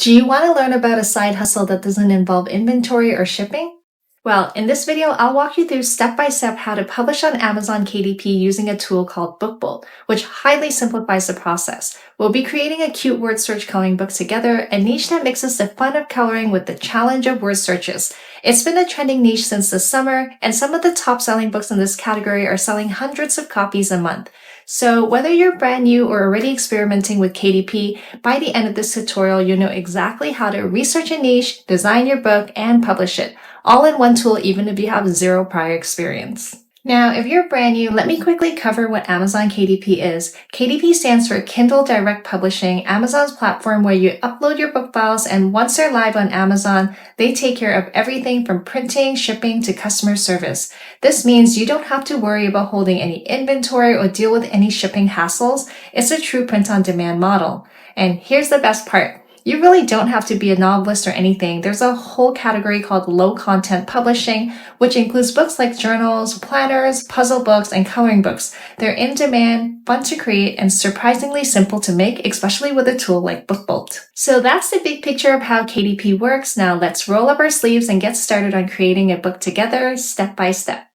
Do you want to learn about a side hustle that doesn't involve inventory or shipping? Well, in this video, I'll walk you through step by step how to publish on Amazon KDP using a tool called bookbolt, which highly simplifies the process. We'll be creating a cute word search coloring book together, a niche that mixes the fun of coloring with the challenge of word searches. It's been a trending niche since the summer, and some of the top selling books in this category are selling hundreds of copies a month. So whether you're brand new or already experimenting with KDP, by the end of this tutorial, you'll know exactly how to research a niche, design your book, and publish it, all in one tool even if you have zero prior experience. Now, if you're brand new, let me quickly cover what Amazon KDP is. KDP stands for Kindle Direct Publishing, Amazon's platform where you upload your book files, and once they're live on Amazon, they take care of everything from printing, shipping, to customer service. This means you don't have to worry about holding any inventory or deal with any shipping hassles. It's a true print-on-demand model. And here's the best part. You really don't have to be a novelist or anything. There's a whole category called low-content publishing, which includes books like journals, planners, puzzle books, and coloring books. They're in demand, fun to create, and surprisingly simple to make, especially with a tool like bookbolt. So that's the big picture of how KDP works. Now let's roll up our sleeves and get started on creating a book together, step by step.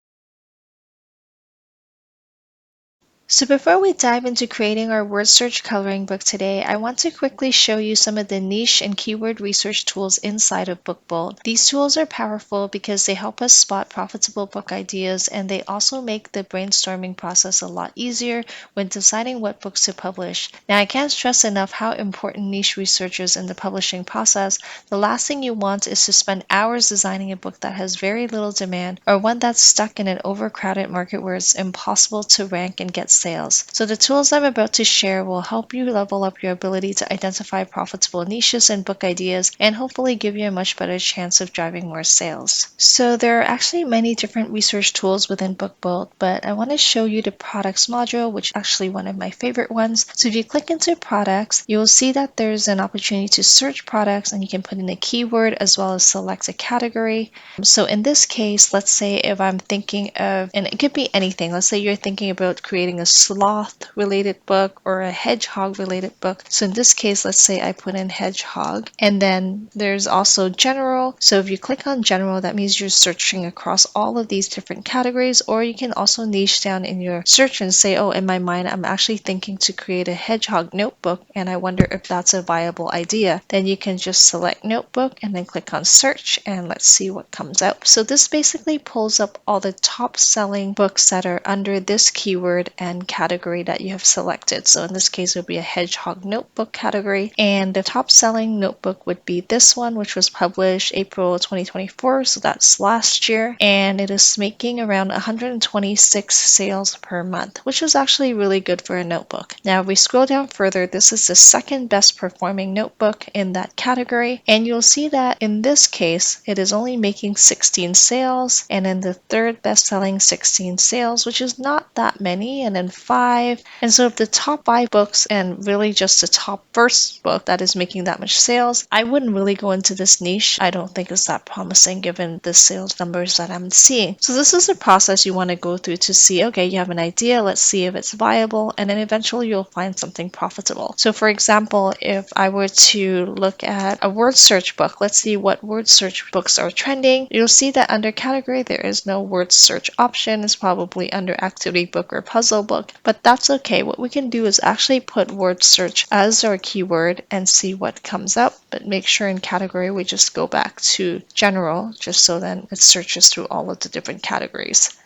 So before we dive into creating our word search coloring book today, I want to quickly show you some of the niche and keyword research tools inside of bookbolt. These tools are powerful because they help us spot profitable book ideas, and they also make the brainstorming process a lot easier when deciding what books to publish. Now, I can't stress enough how important niche research is in the publishing process. The last thing you want is to spend hours designing a book that has very little demand, or one that's stuck in an overcrowded market where it's impossible to rank and get sales. So the tools I'm about to share will help you level up your ability to identify profitable niches and book ideas, and hopefully give you a much better chance of driving more sales. So there are actually many different research tools within bookbolt, but I want to show you the products module, which is actually one of my favorite ones. So if you click into products, you will see that there's an opportunity to search products, and you can put in a keyword as well as select a category. So in this case, let's say if I'm thinking of, and it could be anything, let's say you're thinking about creating a sloth related book or a hedgehog related book. So in this case, let's say I put in hedgehog, and then there's also general. So if you click on general, that means you're searching across all of these different categories, or you can also niche down in your search and say, oh, in my mind, I'm actually thinking to create a hedgehog notebook, and I wonder if that's a viable idea. Then you can just select notebook and then click on search, and let's see what comes up. So this basically pulls up all the top selling books that are under this keyword and category that you have selected. So in this case, it would be a hedgehog notebook category, and the top selling notebook would be this one, which was published April 2024, so that's last year, and it is making around 126 sales per month, which is actually really good for a notebook. Now if we scroll down further, this is the second best performing notebook in that category, and you'll see that in this case it is only making 16 sales, and in the third best selling 16 sales, which is not that many, and then 5. And so if the top 5 books and really just the top first book that is making that much sales, I wouldn't really go into this niche. I don't think it's that promising given the sales numbers that I'm seeing. So this is a process you want to go through to see, okay, you have an idea, let's see if it's viable, and then eventually you'll find something profitable. So for example, if I were to look at a word search book, let's see what word search books are trending. You'll see that under category there is no word search option. It's probably under activity book or puzzle book, but that's okay. What we can do is actually put word search as our keyword and see what comes up, but make sure in category we just go back to general, just so then it searches through all of the different categories.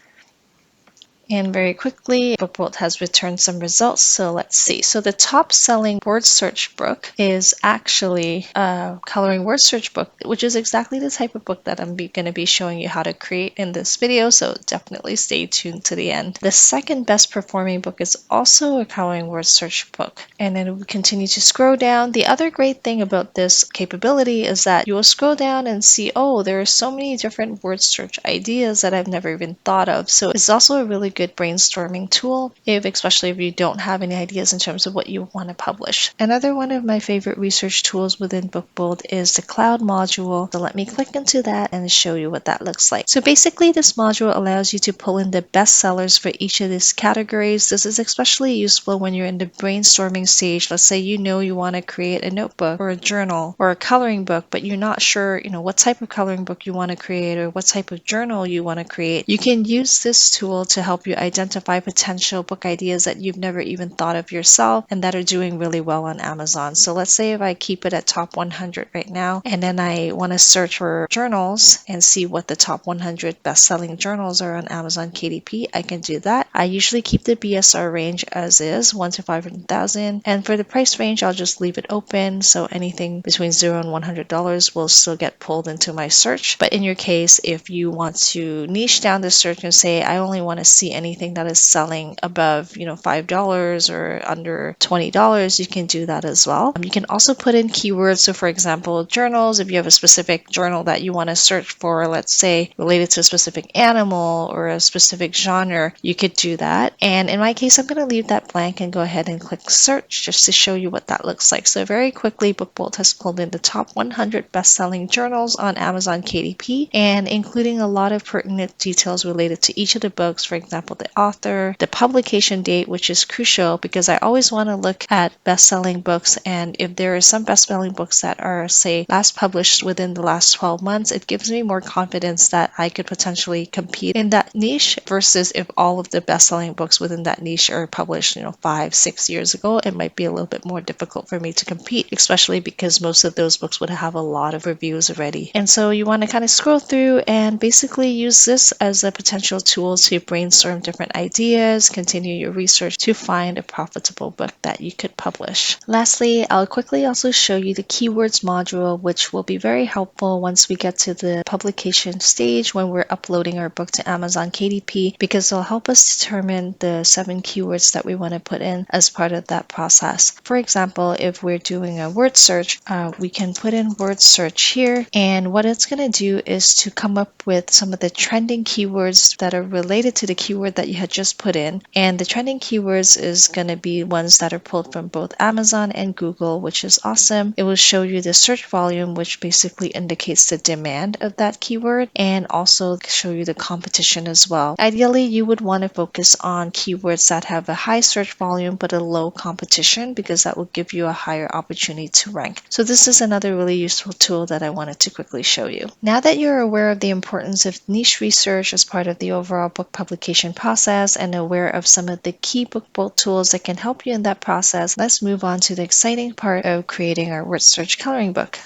And very quickly, bookbolt has returned some results, so let's see. So the top selling word search book is actually a coloring word search book, which is exactly the type of book that I'm going to be showing you how to create in this video, so definitely stay tuned to the end. The second best performing book is also a coloring word search book, and then we continue to scroll down. The other great thing about this capability is that you will scroll down and see, oh, there are so many different word search ideas that I've never even thought of, so it's also a really good good brainstorming tool, especially if you don't have any ideas in terms of what you want to publish. Another one of my favorite research tools within bookbolt is the cloud module. So let me click into that and show you what that looks like. So basically this module allows you to pull in the best sellers for each of these categories. This is especially useful when you're in the brainstorming stage. Let's say you want to create a notebook or a journal or a coloring book, but you're not sure, what type of coloring book you want to create or what type of journal you want to create. You can use this tool to help you identify potential book ideas that you've never even thought of yourself and that are doing really well on Amazon. So let's say if I keep it at top 100 right now, and then I want to search for journals and see what the top 100 best-selling journals are on Amazon KDP, I can do that. I usually keep the BSR range as is, 1 to 500,000, and for the price range, I'll just leave it open, so anything between $0 and $100 will still get pulled into my search. But in your case, if you want to niche down the search and say, I only want to see anything that is selling above, $5 or under $20, you can do that as well. You can also put in keywords. So for example, journals, if you have a specific journal that you want to search for, let's say related to a specific animal or a specific genre, you could do that. And in my case, I'm going to leave that blank and go ahead and click search just to show you what that looks like. So very quickly, bookbolt has pulled in the top 100 best-selling journals on Amazon KDP, and including a lot of pertinent details related to each of the books. For example, the author, the publication date, which is crucial because I always want to look at best-selling books, and if there are some best-selling books that are, say, last published within the last 12 months, it gives me more confidence that I could potentially compete in that niche versus if all of the best-selling books within that niche are published, 5-6 years ago, it might be a little bit more difficult for me to compete, especially because most of those books would have a lot of reviews already. And so you want to kind of scroll through and basically use this as a potential tool to brainstorm different ideas, continue your research to find a profitable book that you could publish. Lastly, I'll quickly also show you the keywords module, which will be very helpful once we get to the publication stage when we're uploading our book to Amazon KDP, because it'll help us determine the 7 keywords that we want to put in as part of that process. For example, if we're doing a word search, we can put in word search here, and what it's going to do is to come up with some of the trending keywords that are related to the keyword that you had just put in. And the trending keywords is going to be ones that are pulled from both Amazon and Google, which is awesome. It will show you the search volume, which basically indicates the demand of that keyword, and also show you the competition as well. Ideally, you would want to focus on keywords that have a high search volume but a low competition, because that will give you a higher opportunity to rank. So this is another really useful tool that I wanted to quickly show you. Now that you're aware of the importance of niche research as part of the overall book publication process and aware of some of the key bookbolt tools that can help you in that process, let's move on to the exciting part of creating our word search coloring book.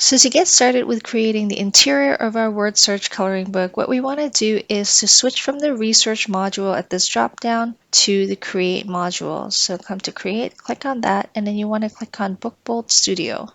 So to get started with creating the interior of our word search coloring book, what we want to do is to switch from the research module at this drop down to the create module. So come to create, click on that, and then you want to click on bookbolt studio.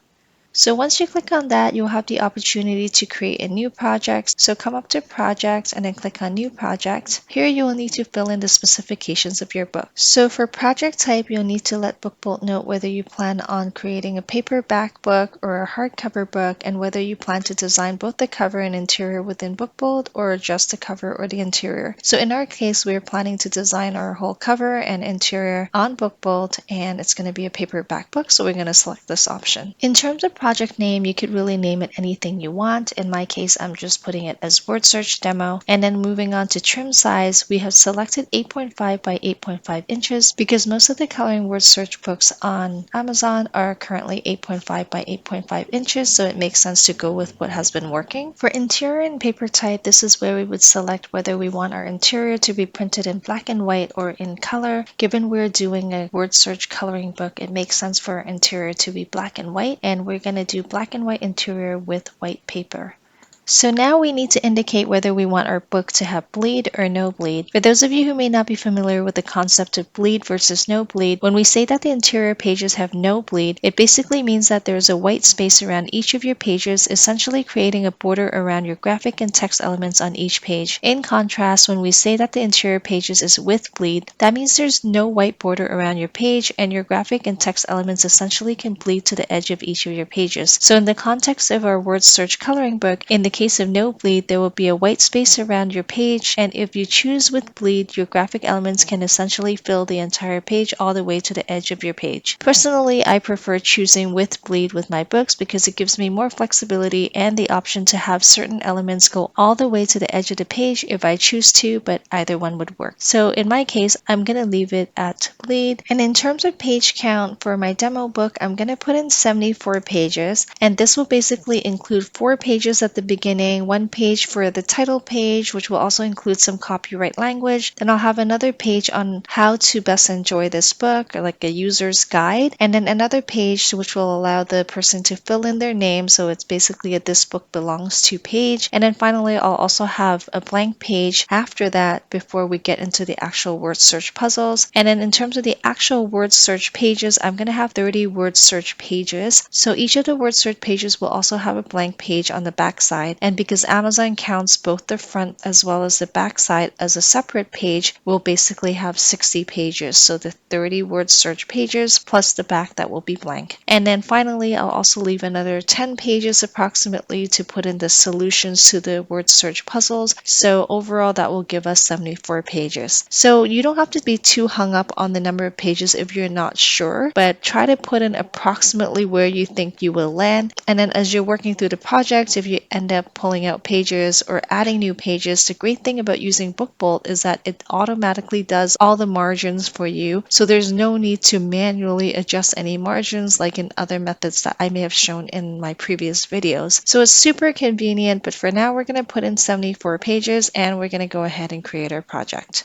So once you click on that, you'll have the opportunity to create a new project. So come up to project and then click on new project. Here you will need to fill in the specifications of your book. So for project type, you'll need to let bookbolt know whether you plan on creating a paperback book or a hardcover book, and whether you plan to design both the cover and interior within bookbolt or just the cover or the interior. So in our case, we're planning to design our whole cover and interior on bookbolt, and it's going to be a paperback book, so we're going to select this option. In terms of project name, you could really name it anything you want. In my case, I'm just putting it as word search demo. And then moving on to trim size, we have selected 8.5 by 8.5 inches because most of the coloring word search books on Amazon are currently 8.5 by 8.5 inches, so it makes sense to go with what has been working. For interior and paper type, this is where we would select whether we want our interior to be printed in black and white or in color. Given we're doing a word search coloring book, it makes sense for our interior to be black and white, and we're going to do black and white interior with white paper. So now we need to indicate whether we want our book to have bleed or no bleed. For those of you who may not be familiar with the concept of bleed versus no bleed, when we say that the interior pages have no bleed, it basically means that there's a white space around each of your pages, essentially creating a border around your graphic and text elements on each page. In contrast, when we say that the interior pages is with bleed, that means there's no white border around your page and your graphic and text elements essentially can bleed to the edge of each of your pages. So in the context of our word search coloring book, in the case of no bleed, there will be a white space around your page, and if you choose with bleed, your graphic elements can essentially fill the entire page all the way to the edge of your page. Personally, I prefer choosing with bleed with my books because it gives me more flexibility and the option to have certain elements go all the way to the edge of the page if I choose to, but either one would work. So in my case, I'm going to leave it at bleed. And in terms of page count for my demo book, I'm going to put in 74 pages, and this will basically include 4 pages at the beginning, 1 page for the title page, which will also include some copyright language. Then I'll have another page on how to best enjoy this book, or like a user's guide, and then another page which will allow the person to fill in their name, so it's basically a "this book belongs to" page. And then finally, I'll also have a blank page after that before we get into the actual word search puzzles. And then in terms of the actual word search pages, I'm going to have 30 word search pages. So each of the word search pages will also have a blank page on the back side. And because Amazon counts both the front as well as the back side as a separate page, we'll basically have 60 pages. So the 30 word search pages plus the back that will be blank. And then finally, I'll also leave another 10 pages approximately to put in the solutions to the word search puzzles. So overall, that will give us 74 pages. So you don't have to be too hung up on the number of pages if you're not sure, but try to put in approximately where you think you will land. And then as you're working through the project, if you end up pulling out pages or adding new pages, the great thing about using bookbolt is that it automatically does all the margins for you. So there's no need to manually adjust any margins like in other methods that I may have shown in my previous videos. So it's super convenient, but for now we're going to put in 74 pages and we're going to go ahead and create our project.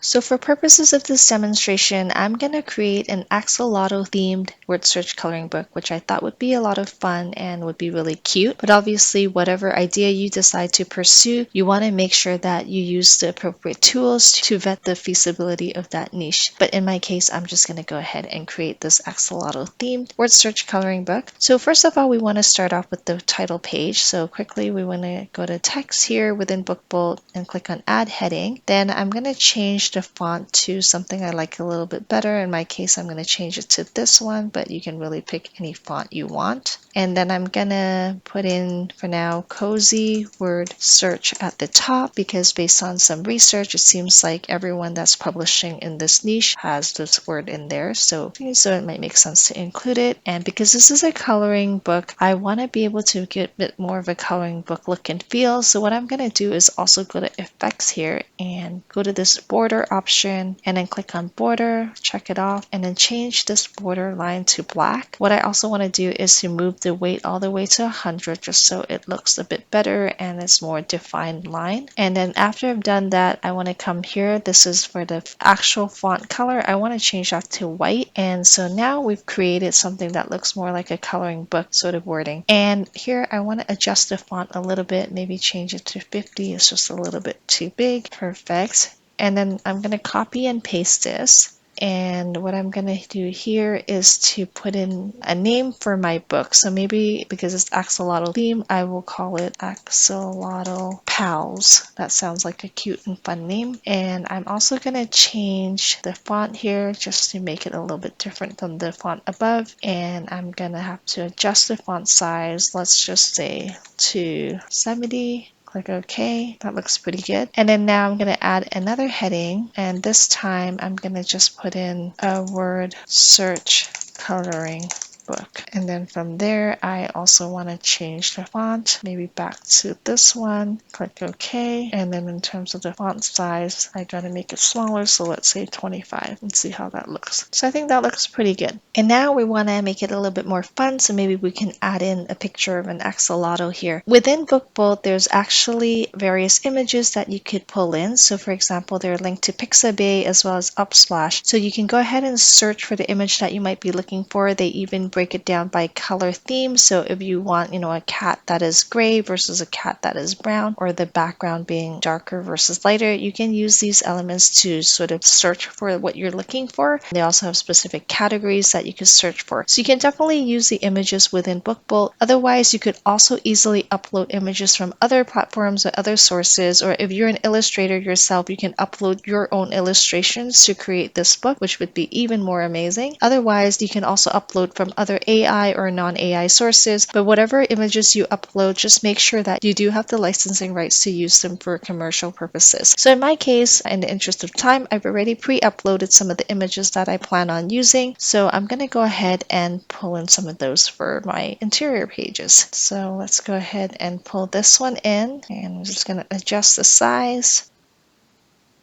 So for purposes of this demonstration, I'm going to create an axolotl themed word search coloring book, which I thought would be a lot of fun and would be really cute. But obviously, whatever idea you decide to pursue, you want to make sure that you use the appropriate tools to vet the feasibility of that niche. But in my case, I'm just going to go ahead and create this axolotl themed word search coloring book. So first of all, we want to start off with the title page. So quickly, we want to go to text here within bookbolt and click on add heading. Then I'm going to change the font to something I like a little bit better. In my case, I'm going to change it to this one, but you can really pick any font you want. And then I'm going to put in, for now, cozy word search at the top, because based on some research, it seems like everyone that's publishing in this niche has this word in there. So it might make sense to include it. And because this is a coloring book, I want to be able to get a bit more of a coloring book look and feel. So what I'm going to do is also go to effects here and go to this border option and then click on border, check it off, and then change this border line to black. What I also want to do is to move the weight all the way to 100 just so it looks a bit better and it's more defined line. And then after I've done that, I want to come here. This is for the actual font color. I want to change that to white. And so now we've created something that looks more like a coloring book sort of wording. And here I want to adjust the font a little bit, maybe change it to 50. It's just a little bit too big. Perfect. And then I'm going to copy and paste this. And what I'm going to do here is to put in a name for my book. So maybe because it's axolotl theme, I will call it Axolotl Pals. That sounds like a cute and fun name. And I'm also going to change the font here just to make it a little bit different than the font above. And I'm going to have to adjust the font size. Let's just say to 70. Click OK. That looks pretty good. And then now I'm going to add another heading, and this time I'm going to just put in a word search coloring book. And then from there, I also want to change the font, maybe back to this one. Click OK. And then in terms of the font size, I try to make it smaller, so let's say 25, and see how that looks. So I think that looks pretty good. And now we want to make it a little bit more fun, so maybe we can add in a picture of an axolotl here. Within bookbolt, there's actually various images that you could pull in. So for example, they're linked to Pixabay as well as Upsplash. So you can go ahead and search for the image that you might be looking for. They even break it down by color theme. So if you want, a cat that is gray versus a cat that is brown, or the background being darker versus lighter, you can use these elements to sort of search for what you're looking for. They also have specific categories that you can search for. So you can definitely use the images within bookbolt. Otherwise, you could also easily upload images from other platforms or other sources, or if you're an illustrator yourself, you can upload your own illustrations to create this book, which would be even more amazing. Otherwise, you can also upload from other other AI or non-AI sources, but whatever images you upload, just make sure that you do have the licensing rights to use them for commercial purposes. So in my case, in the interest of time, I've already pre-uploaded some of the images that I plan on using. So I'm going to go ahead and pull in some of those for my interior pages. So let's go ahead and pull this one in, and I'm just going to adjust the size.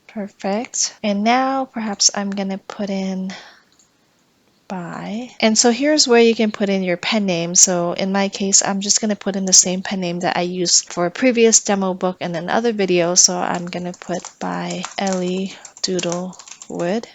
Perfect. And now perhaps I'm going to put in by. And so here's where you can put in your pen name. So in my case, I'm just going to put in the same pen name that I used for a previous demo book and another video. So I'm going to put by Ellie Doodle Wood.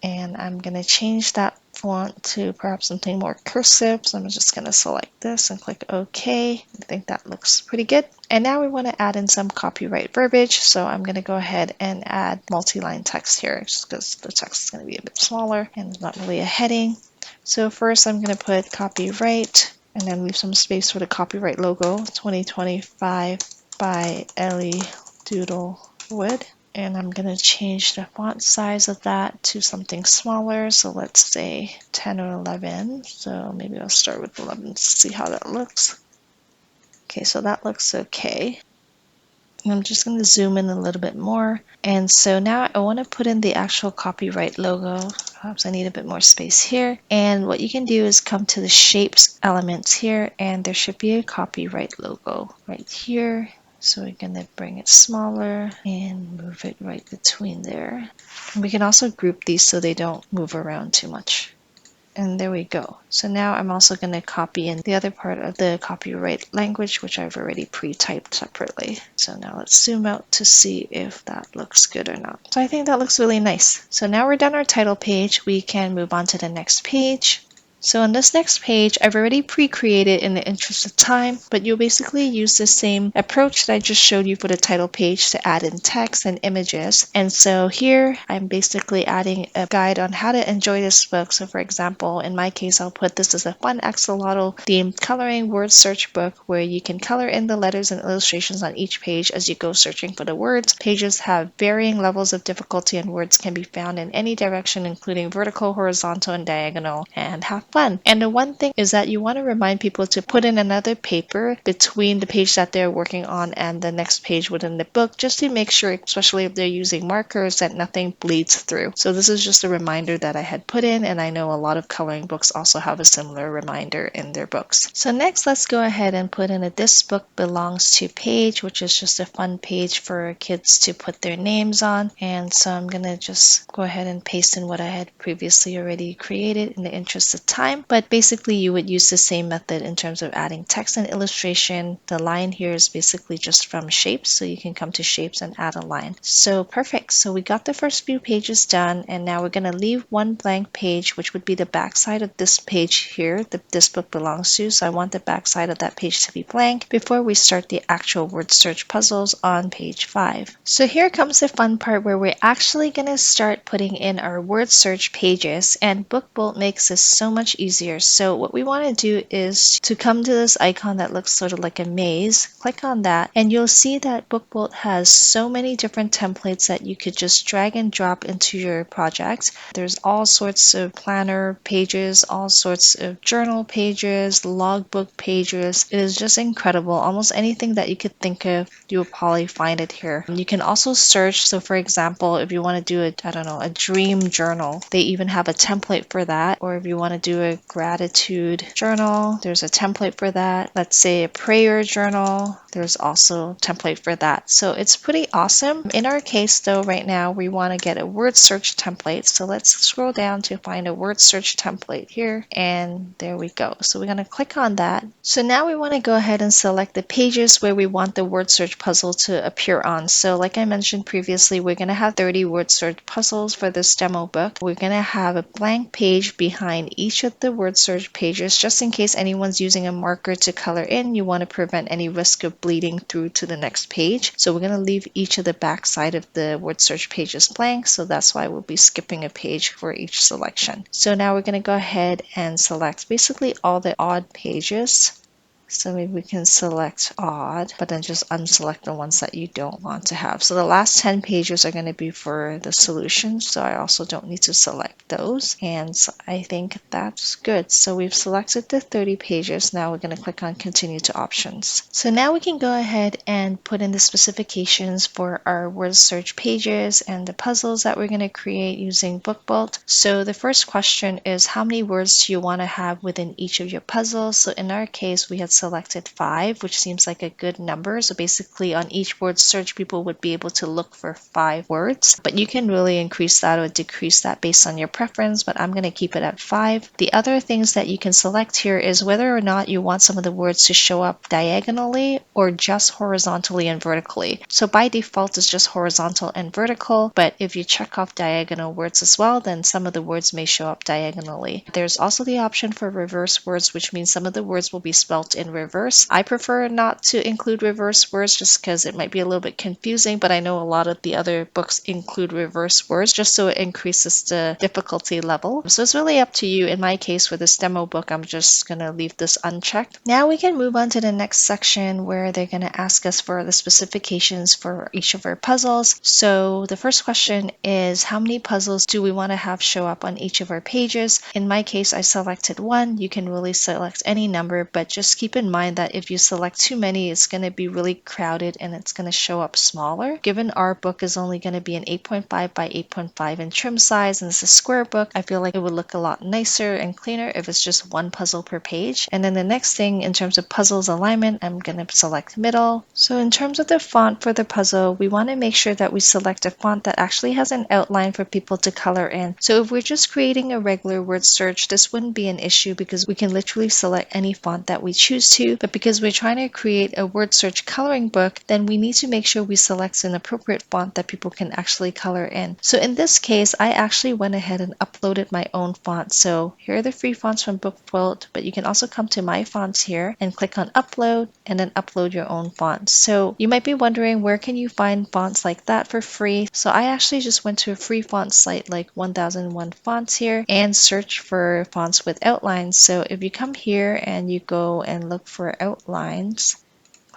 And I'm going to change that font to perhaps something more cursive. So I'm just going to select this and click OK. I think that looks pretty good. And now we want to add in some copyright verbiage. So I'm going to go ahead and add multi-line text here just because the text is going to be a bit smaller and it's not really a heading. So first I'm going to put copyright and then leave some space for the copyright logo, 2025 by Ellie Doodle Wood. And I'm going to change the font size of that to something smaller. So let's say 10 or 11. So maybe I'll start with 11 to see how that looks. Okay, so that looks okay. And I'm just going to zoom in a little bit more. And so now I want to put in the actual copyright logo. Perhaps I need a bit more space here. And what you can do is come to the shapes elements here, and there should be a copyright logo right here. So we're going to bring it smaller and move it right between there. And we can also group these so they don't move around too much. And there we go. So now I'm also going to copy in the other part of the copyright language, which I've already pre-typed separately. So now let's zoom out to see if that looks good or not. So I think that looks really nice. So now we're done our title page. We can move on to the next page. So on this next page, I've already pre-created in the interest of time, but you'll basically use the same approach that I just showed you for the title page to add in text and images. And so here, I'm basically adding a guide on how to enjoy this book. So for example, in my case, I'll put this as a fun axolotl themed coloring word search book where you can color in the letters and illustrations on each page as you go searching for the words. Pages have varying levels of difficulty and words can be found in any direction, including vertical, horizontal, and diagonal, and have fun. And the one thing is that you want to remind people to put in another paper between the page that they're working on and the next page within the book, just to make sure, especially if they're using markers, that nothing bleeds through. So this is just a reminder that I had put in, and I know a lot of coloring books also have a similar reminder in their books. So next, let's go ahead and put in a "This Book Belongs To" page, which is just a fun page for kids to put their names on. And so I'm going to just go ahead and paste in what I had previously already created in the interest of time. But basically you would use the same method in terms of adding text and illustration. The line here is basically just from shapes, so you can come to shapes and add a line. So perfect. So we got the first few pages done, and now we're going to leave one blank page, which would be the back side of this page here that this book belongs to. So I want the back side of that page to be blank before we start the actual word search puzzles on page 5. So here comes the fun part where we're actually going to start putting in our word search pages, and bookbolt makes this so much easier. So what we want to do is to come to this icon that looks sort of like a maze, click on that, and you'll see that bookbolt has so many different templates that you could just drag and drop into your project. There's all sorts of planner pages, all sorts of journal pages, logbook pages. It is just incredible. Almost anything that you could think of, you'll probably find it here. You can also search. So for example, if you want to do a dream journal, they even have a template for that. Or if you want to do a gratitude journal, there's a template for that. Let's say a prayer journal, there's also a template for that. So it's pretty awesome. In our case though, right now we want to get a word search template. So let's scroll down to find a word search template here, and there we go. So we're going to click on that. So now we want to go ahead and select the pages where we want the word search puzzle to appear on. So like I mentioned previously, we're going to have 30 word search puzzles for this demo book. We're going to have a blank page behind each of the word search pages, just in case anyone's using a marker to color in. You want to prevent any risk of bleeding through to the next page. So we're going to leave each of the back side of the word search pages blank. So that's why we'll be skipping a page for each selection. So now we're going to go ahead and select basically all the odd pages. So maybe we can select odd, but then just unselect the ones that you don't want to have. So the last 10 pages are going to be for the solution, so I also don't need to select those. And so I think that's good. So we've selected the 30 pages. Now we're going to click on continue to options. So now we can go ahead and put in the specifications for our word search pages and the puzzles that we're going to create using bookbolt. So the first question is, how many words do you want to have within each of your puzzles? So in our case, we had selected 5, which seems like a good number. So basically on each word search, people would be able to look for 5 words, but you can really increase that or decrease that based on your preference, but I'm going to keep it at 5. The other things that you can select here is whether or not you want some of the words to show up diagonally or just horizontally and vertically. So by default, it's just horizontal and vertical, but if you check off diagonal words as well, then some of the words may show up diagonally. There's also the option for reverse words, which means some of the words will be spelt in reverse. I prefer not to include reverse words just because it might be a little bit confusing, but I know a lot of the other books include reverse words just so it increases the difficulty level. So it's really up to you. In my case, for this demo book, I'm just going to leave this unchecked. Now we can move on to the next section where they're going to ask us for the specifications for each of our puzzles. So the first question is, how many puzzles do we want to have show up on each of our pages? In my case, I selected 1. You can really select any number, but just keep in mind that if you select too many, it's going to be really crowded and it's going to show up smaller. Given our book is only going to be an 8.5 by 8.5 in trim size and it's a square book, I feel like it would look a lot nicer and cleaner if it's just 1 puzzle per page. And then the next thing in terms of puzzles alignment, I'm going to select middle. So in terms of the font for the puzzle, we want to make sure that we select a font that actually has an outline for people to color in. So if we're just creating a regular word search, this wouldn't be an issue because we can literally select any font that we choose to. But because we're trying to create a word search coloring book, then we need to make sure we select an appropriate font that people can actually color in. So in this case, I actually went ahead and uploaded my own font. So here are the free fonts from bookbolt, but you can also come to my fonts here and click on upload and then upload your own font. So you might be wondering, where can you find fonts like that for free? So I actually just went to a free font site like 1001 Fonts here and search for fonts with outlines. So if you come here and you go and look for outlines,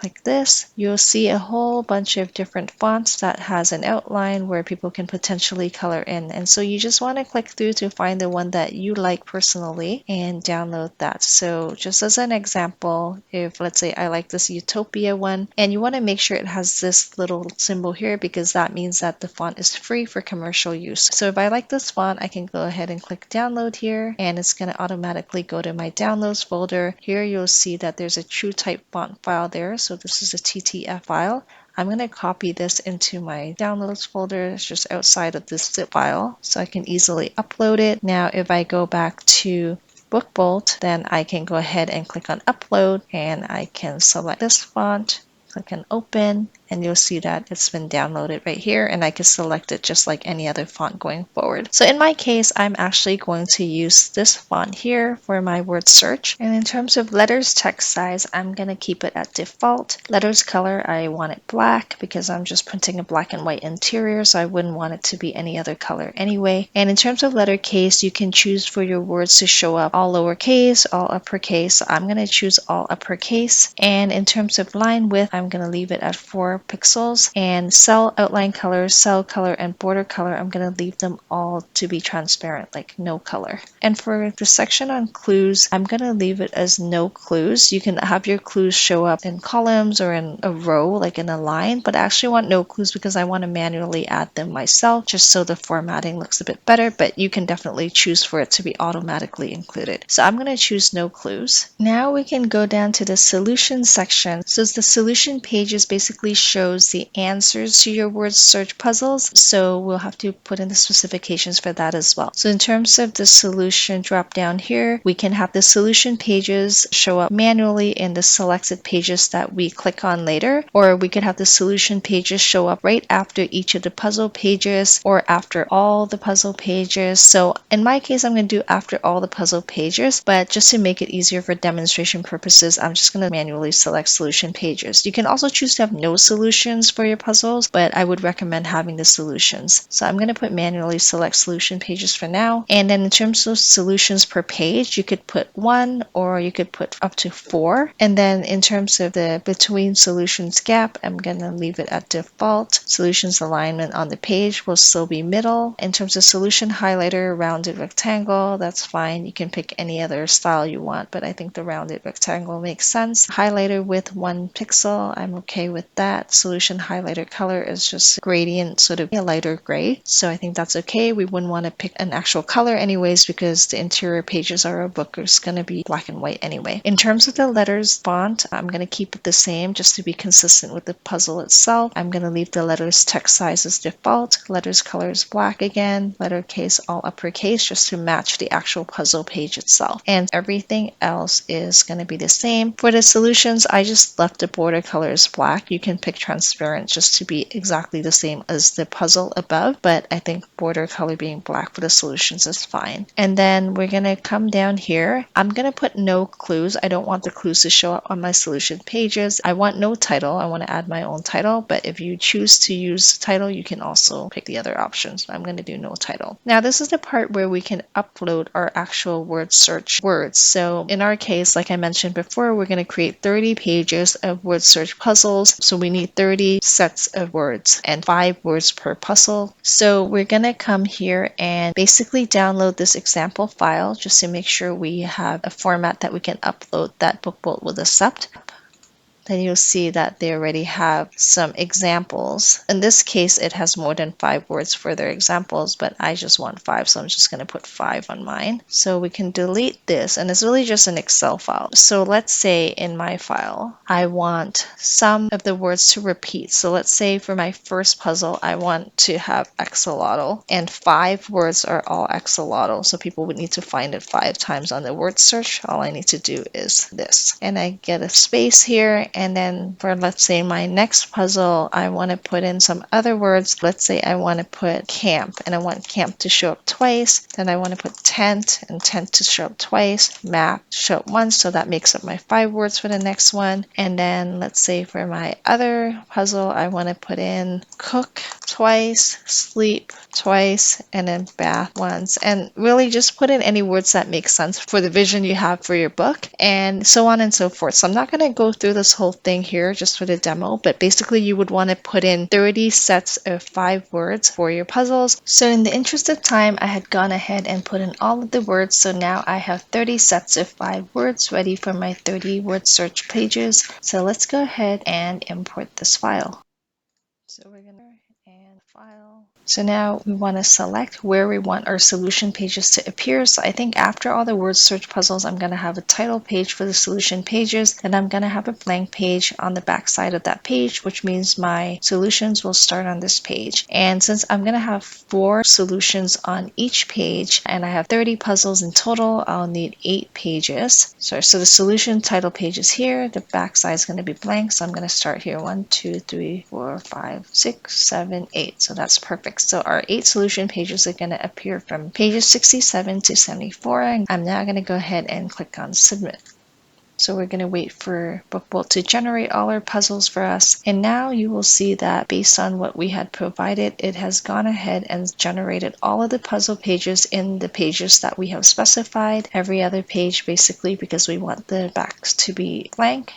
like this, you'll see a whole bunch of different fonts that has an outline where people can potentially color in. And so you just want to click through to find the one that you like personally and download that. So just as an example, if let's say I like this Utopia one, and you want to make sure it has this little symbol here because that means that the font is free for commercial use. So if I like this font, I can go ahead and click download here and it's going to automatically go to my downloads folder. Here you'll see that there's a true type font file there. So this is a TTF file. I'm going to copy this into my downloads folder. It's just outside of this zip file, so I can easily upload it. Now, if I go back to bookbolt, then I can go ahead and click on upload and I can select this font, click on open, and you'll see that it's been downloaded right here and I can select it just like any other font going forward. So in my case, I'm actually going to use this font here for my word search. And in terms of letters text size, I'm going to keep it at default. Letters color, I want it black because I'm just printing a black and white interior, so I wouldn't want it to be any other color anyway. And in terms of letter case, you can choose for your words to show up all lowercase, all uppercase. So I'm going to choose all uppercase. And in terms of line width, I'm going to leave it at 4 pixels, and cell outline color, cell color, and border color, I'm going to leave them all to be transparent, like no color. And for the section on clues, I'm going to leave it as no clues. You can have your clues show up in columns or in a row, like in a line, but I actually want no clues because I want to manually add them myself, just so the formatting looks a bit better, but you can definitely choose for it to be automatically included. So I'm going to choose no clues. Now we can go down to the solution section. So the solution pages basically shows the answers to your word search puzzles, so we'll have to put in the specifications for that as well. So in terms of the solution drop down here, we can have the solution pages show up manually in the selected pages that we click on later, or we could have the solution pages show up right after each of the puzzle pages or after all the puzzle pages. So in my case, I'm going to do after all the puzzle pages, but just to make it easier for demonstration purposes, I'm just going to manually select solution pages. You can also choose to have no solution solutions for your puzzles, but I would recommend having the solutions. So I'm going to put manually select solution pages for now. And then in terms of solutions per page, you could put 1 or you could put up to 4. And then in terms of the between solutions gap, I'm going to leave it at default. Solutions alignment on the page will still be middle. In terms of solution highlighter, rounded rectangle, that's fine. You can pick any other style you want, but I think the rounded rectangle makes sense. Highlighter with 1 pixel, I'm okay with that. Solution highlighter color is just gradient, sort of a lighter gray. So I think that's okay. We wouldn't want to pick an actual color anyways because the interior pages of our book is going to be black and white anyway. In terms of the letters font, I'm going to keep it the same just to be consistent with the puzzle itself. I'm going to leave the letters text size as default. Letters color is black again. Letter case all uppercase just to match the actual puzzle page itself. And everything else is going to be the same. For the solutions, I just left the border color as black. You can pick transparent just to be exactly the same as the puzzle above, but I think border color being black for the solutions is fine. And then we're going to come down here. I'm going to put no clues. I don't want the clues to show up on my solution pages. I want no title. I want to add my own title, but if you choose to use the title, you can also pick the other options. I'm going to do no title. Now this is the part where we can upload our actual word search words. So in our case, like I mentioned before, we're going to create 30 pages of word search puzzles. So we need 30 sets of words and 5 words per puzzle. So we're going to come here and basically download this example file just to make sure we have a format that we can upload that bookbolt will accept. Then you'll see that they already have some examples. In this case, it has more than 5 words for their examples, but I just want 5, so I'm just going to put 5 on mine. So we can delete this, and it's really just an Excel file. So let's say in my file, I want some of the words to repeat. So let's say for my first puzzle, I want to have axolotl, and 5 words are all axolotl. So people would need to find it 5 times on the word search. All I need to do is this. And I get a space here. And then for, let's say, my next puzzle, I want to put in some other words. Let's say I want to put camp, and I want camp to show up twice. Then I want to put tent, and tent to show up twice. Map to show up once, so that makes up my 5 words for the next one. And then let's say for my other puzzle, I want to put in cook twice, sleep twice, and then bath once. And really just put in any words that make sense for the vision you have for your book, and so on and so forth. So I'm not going to go through this whole thing here just for the demo, but basically you would want to put in 30 sets of 5 words for your puzzles. So in the interest of time, I had gone ahead and put in all of the words. So now I have 30 sets of 5 words ready for my 30 word search pages. So let's go ahead and import this file. So we're going to and file. So now we want to select where we want our solution pages to appear. So I think after all the word search puzzles, I'm going to have a title page for the solution pages, and I'm going to have a blank page on the back side of that page, which means my solutions will start on this page. And since I'm going to have 4 solutions on each page, and I have 30 puzzles in total, I'll need 8 pages. So the solution title page is here. The back side is going to be blank. So I'm going to start here. 1, 2, 3, 4, 5, 6, 7, 8. So that's perfect. So our 8 solution pages are going to appear from pages 67 to 74. And I'm now going to go ahead and click on submit. So we're going to wait for bookbolt to generate all our puzzles for us. And now you will see that based on what we had provided, it has gone ahead and generated all of the puzzle pages in the pages that we have specified. Every other page basically, because we want the backs to be blank.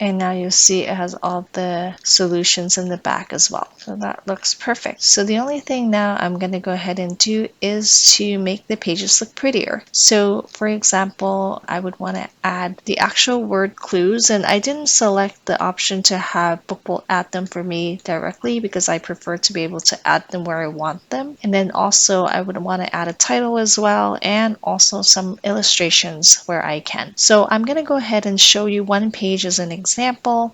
And now you'll see it has all the solutions in the back as well. So that looks perfect. So the only thing now I'm going to go ahead and do is to make the pages look prettier. So for example, I would want to add the actual word clues, and I didn't select the option to have bookbolt add them for me directly because I prefer to be able to add them where I want them. And then also I would want to add a title as well, and also some illustrations where I can. So I'm going to go ahead and show you one page as an example.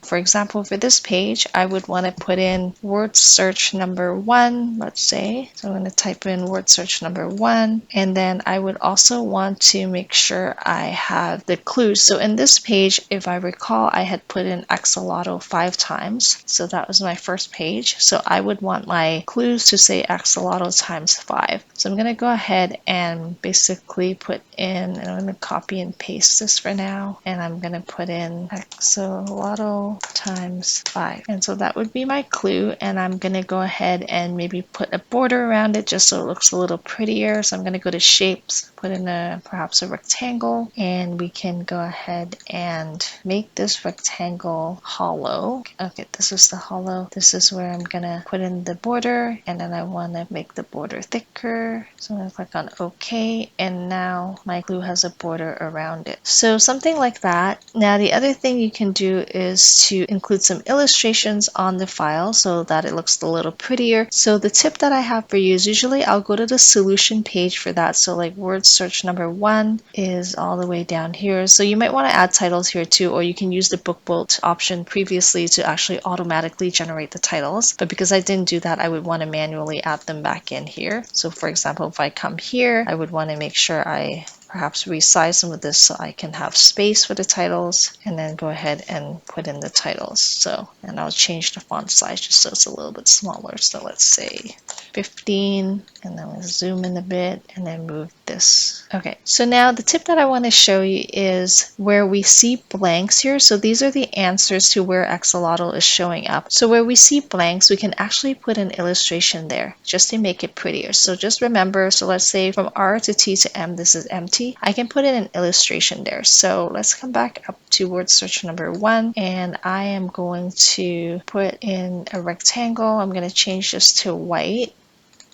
For example, for this page, I would want to put in word search number 1, let's say. So I'm going to type in word search number 1, and then I would also want to make sure I have the clues. So in this page, if I recall, I had put in axolotl 5 times. So that was my first page. So I would want my clues to say axolotl times 5. So I'm going to go ahead and basically put in, and I'm going to copy and paste this for now, and I'm going to put in axolotl axolotl times 5. And so that would be my clue, and I'm going to go ahead and maybe put a border around it just so it looks a little prettier. So I'm going to go to shapes, put in perhaps a rectangle, and we can go ahead and make this rectangle hollow. Okay, this is the hollow. This is where I'm going to put in the border, and then I want to make the border thicker. So I'm going to click on OK, and now my glue has a border around it. So something like that. Now the other thing you can do is to include some illustrations on the file so that it looks a little prettier. So the tip that I have for you is usually I'll go to the solution page for that. So like word search number 1 is all the way down here. So you might want to add titles here too, or you can use the bookbolt option previously to actually automatically generate the titles. But because I didn't do that, I would want to manually add them back in here. So for example, if I come here, I would want to make sure I perhaps resize some of this so I can have space for the titles, and then go ahead and put in the titles. So, and I'll change the font size just so it's a little bit smaller. So let's say 15, and then we'll zoom in a bit and then move this. Okay, so now the tip that I want to show you is where we see blanks here. So these are the answers to where axolotl is showing up. So where we see blanks, we can actually put an illustration there just to make it prettier. So just remember, so let's say from R to T to M, this is empty. I can put in an illustration there. So let's come back up to word search number 1, and I am going to put in a rectangle. I'm going to change this to white,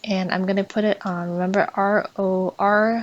and I'm going to put it on, remember, RORTM.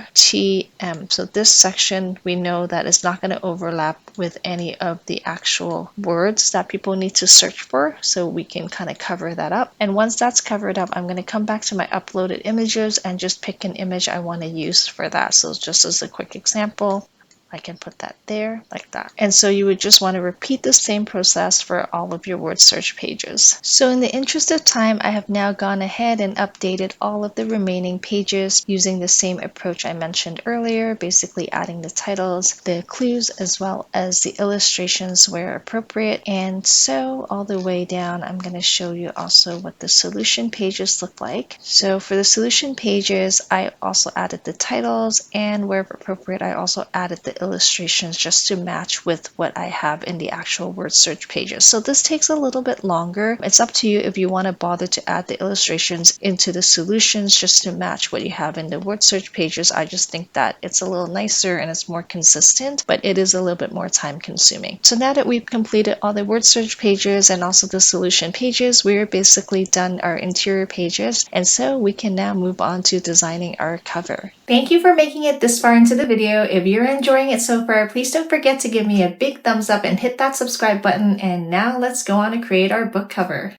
So this section, we know that it's not going to overlap with any of the actual words that people need to search for. So we can kind of cover that up. And once that's covered up, I'm going to come back to my uploaded images and just pick an image I want to use for that. So just as a quick example, I can put that there like that. And so you would just want to repeat the same process for all of your word search pages. So in the interest of time, I have now gone ahead and updated all of the remaining pages using the same approach I mentioned earlier, basically adding the titles, the clues, as well as the illustrations where appropriate. And so all the way down, I'm going to show you also what the solution pages look like. So for the solution pages, I also added the titles, and where appropriate, I also added the illustrations just to match with what I have in the actual word search pages. So this takes a little bit longer. It's up to you if you want to bother to add the illustrations into the solutions just to match what you have in the word search pages. I just think that it's a little nicer and it's more consistent, but it is a little bit more time consuming. So now that we've completed all the word search pages and also the solution pages, we're basically done our interior pages, and so we can now move on to designing our cover. Thank you for making it this far into the video. If you're enjoying it so far, please don't forget to give me a big thumbs up and hit that subscribe button. And now let's go on and create our book cover.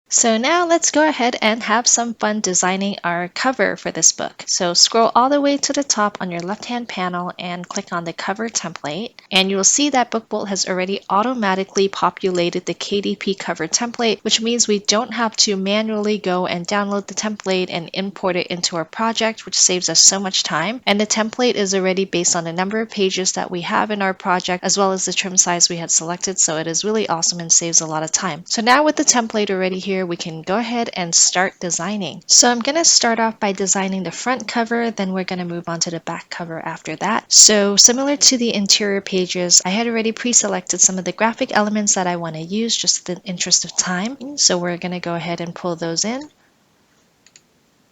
So now let's go ahead and have some fun designing our cover for this book. So scroll all the way to the top on your left-hand panel and click on the cover template. And you will see that bookbolt has already automatically populated the KDP cover template, which means we don't have to manually go and download the template and import it into our project, which saves us so much time. And the template is already based on the number of pages that we have in our project, as well as the trim size we had selected. So it is really awesome and saves a lot of time. So now with the template already here, we can go ahead and start designing. So I'm going to start off by designing the front cover, then we're going to move on to the back cover after that. So similar to the interior pages, I had already pre-selected some of the graphic elements that I want to use just in the interest of time. So we're going to go ahead and pull those in.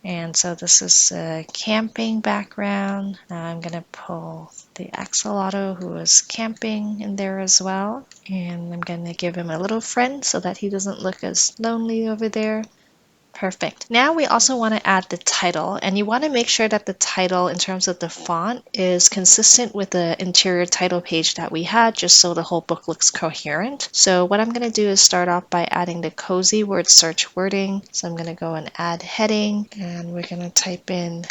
And so this is a camping background. Now I'm going to pull the axolotl who is camping in there as well. And I'm going to give him a little friend so that he doesn't look as lonely over there. Perfect. Now we also want to add the title, and you want to make sure that the title in terms of the font is consistent with the interior title page that we had, just so the whole book looks coherent. So what I'm going to do is start off by adding the cozy word search wording. So I'm going to go and add heading, and we're going to type in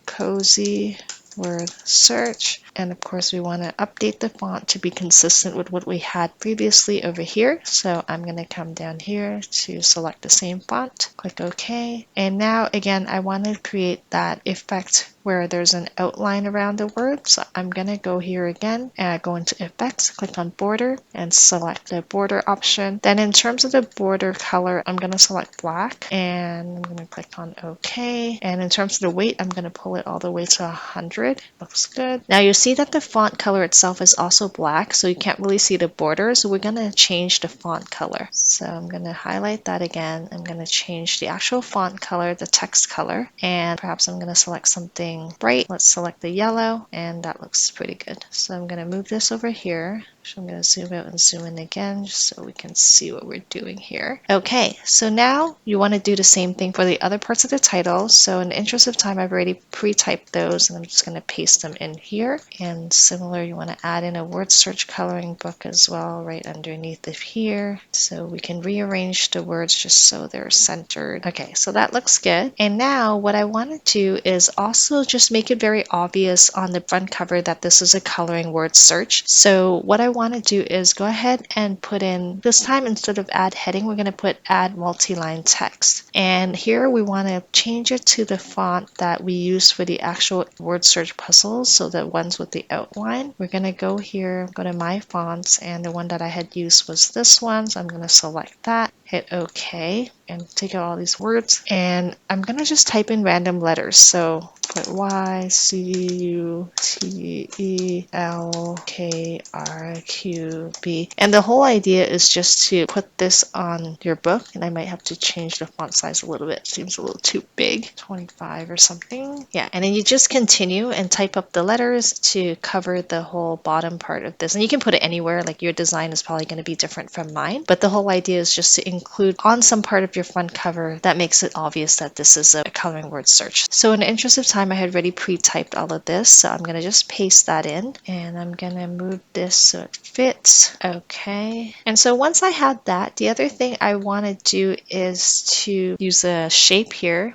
cozy word search. And of course we want to update the font to be consistent with what we had previously over here. So I'm going to come down here to select the same font, click OK. And now again, I want to create that effect where there's an outline around the word. So I'm going to go here again and go into effects, click on border and select the border option. Then in terms of the border color, I'm going to select black and I'm going to click on OK. And in terms of the weight, I'm going to pull it all the way to 100. Looks good. Now you see that the font color itself is also black, so you can't really see the border. So we're going to change the font color. So I'm going to highlight that again. I'm going to change the actual font color, the text color, and perhaps I'm going to select something bright. Let's select the yellow, and that looks pretty good. So I'm going to move this over here. So I'm going to zoom out and zoom in again just so we can see what we're doing here. Okay, so now you want to do the same thing for the other parts of the title. So in the interest of time, I've already pre-typed those, and I'm just going to paste them in here. And similar, you want to add in a word search coloring book as well right underneath of here. So we can rearrange the words just so they're centered. Okay, so that looks good. And now what I want to do is also just make it very obvious on the front cover that this is a coloring word search. So what I want to do is go ahead and put in, this time instead of add heading, we're going to put add multi-line text. And here we want to change it to the font that we use for the actual word search puzzles, so the ones with the outline. We're going to go here, go to my fonts, and the one that I had used was this one, so I'm going to select that, hit OK, and take out all these words, and I'm going to just type in random letters. So put YCUTELKRQB, and the whole idea is just to put this on your book. And I might have to change the font size a little bit, it seems a little too big, 25 or something. Yeah, and then you just continue and type up the letters to cover the whole bottom part of this. And you can put it anywhere, like your design is probably going to be different from mine, but the whole idea is just to include on some part of your front cover that makes it obvious that this is a coloring word search. So in the interest of time, I had already pre-typed all of this, so I'm going to just paste that in, and I'm going to move this so it fits. Okay, and so once I had that, the other thing I want to do is to use a shape here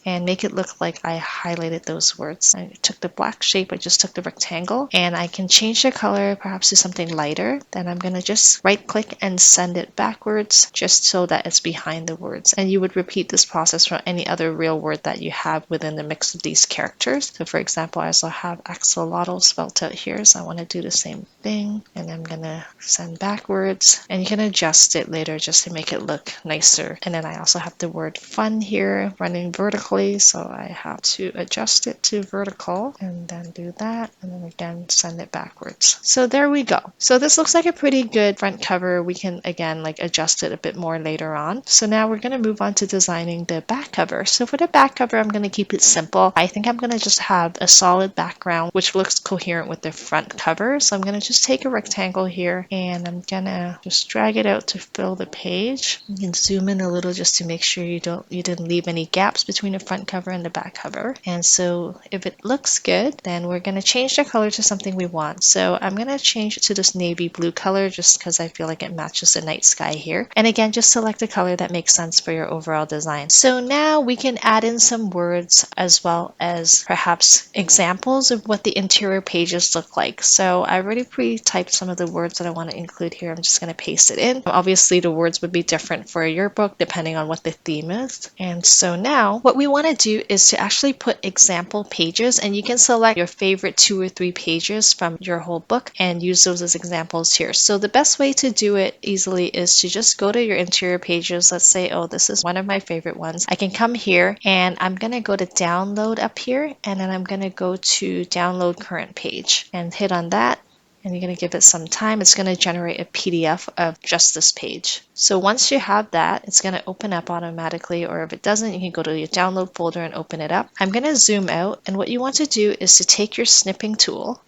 and make it look like I highlighted those words. I took the black shape, I just took the rectangle, and I can change the color perhaps to something lighter. Then I'm going to just right click and send it backwards just so that it's behind the words. And you would repeat this process for any other real word that you have within the mix of these characters. So for example, I also have axolotl spelled out here, so I want to do the same thing, and I'm going to send backwards, and you can adjust it later just to make it look nicer. And then I also have the word fun here running vertical, so I have to adjust it to vertical and then do that, and then again send it backwards. So there we go. So this looks like a pretty good front cover. We can again adjust it a bit more later on. So now we're going to move on to designing the back cover. So for the back cover, I'm going to keep it simple. I think I'm going to just have a solid background which looks coherent with the front cover. So I'm going to just take a rectangle here, and I'm going to just drag it out to fill the page. You can zoom in a little just to make sure you didn't leave any gaps between the front cover and the back cover. And so if it looks good, then we're going to change the color to something we want. So I'm going to change it to this navy blue color just because I feel like it matches the night sky here. And again, just select a color that makes sense for your overall design. So now we can add in some words as well as perhaps examples of what the interior pages look like. So I already pre-typed some of the words that I want to include here. I'm just going to paste it in. Obviously the words would be different for your book depending on what the theme is. And so now what we want to do is to actually put example pages, and you can select your favorite 2 or 3 pages from your whole book and use those as examples here. So the best way to do it easily is to just go to your interior pages. Let's say, oh, this is one of my favorite ones. I can come here and I'm going to go to download up here, and then I'm going to go to download current page and hit on that. And you're going to give it some time. It's going to generate a PDF of just this page. So once you have that, it's going to open up automatically, or if it doesn't, you can go to your download folder and open it up. I'm going to zoom out, and what you want to do is to take your snipping tool